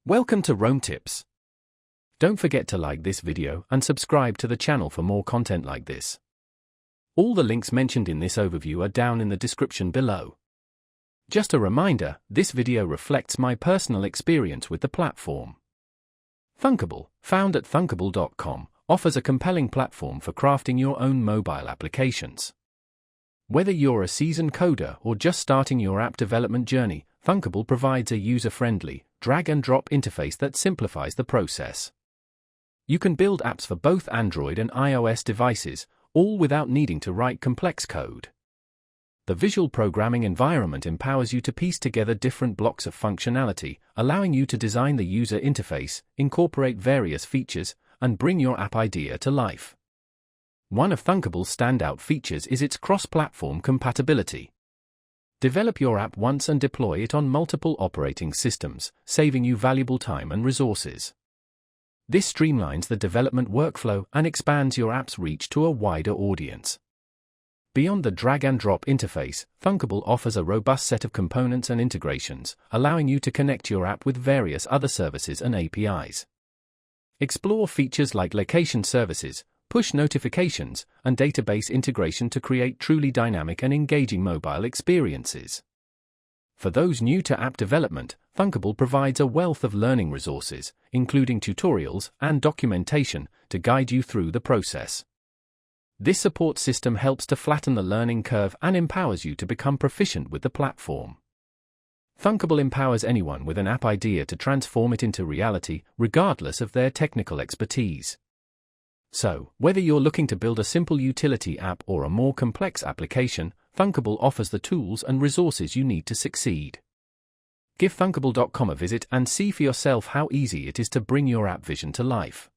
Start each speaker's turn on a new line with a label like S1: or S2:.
S1: Welcome to Rome Tips. Don't forget to like this video and subscribe to the channel for more content like this. All the links mentioned in this overview are down in the description below. Just a reminder, this video reflects my personal experience with the platform. Thunkable, found at thunkable.com, offers a compelling platform for crafting your own mobile applications. Whether you're a seasoned coder or just starting your app development journey, Thunkable provides a user-friendly, drag-and-drop interface that simplifies the process. You can build apps for both Android and iOS devices, all without needing to write complex code. The visual programming environment empowers you to piece together different blocks of functionality, allowing you to design the user interface, incorporate various features, and bring your app idea to life. One of Thunkable's standout features is its cross-platform compatibility. Develop your app once and deploy it on multiple operating systems, saving you valuable time and resources. This streamlines the development workflow and expands your app's reach to a wider audience. Beyond the drag-and-drop interface, Thunkable offers a robust set of components and integrations, allowing you to connect your app with various other services and APIs. Explore features like location services, push notifications, and database integration to create truly dynamic and engaging mobile experiences. For those new to app development, Thunkable provides a wealth of learning resources, including tutorials and documentation, to guide you through the process. This support system helps to flatten the learning curve and empowers you to become proficient with the platform. Thunkable empowers anyone with an app idea to transform it into reality, regardless of their technical expertise. So, whether you're looking to build a simple utility app or a more complex application, Thunkable offers the tools and resources you need to succeed. Give thunkable.com a visit and see for yourself how easy it is to bring your app vision to life.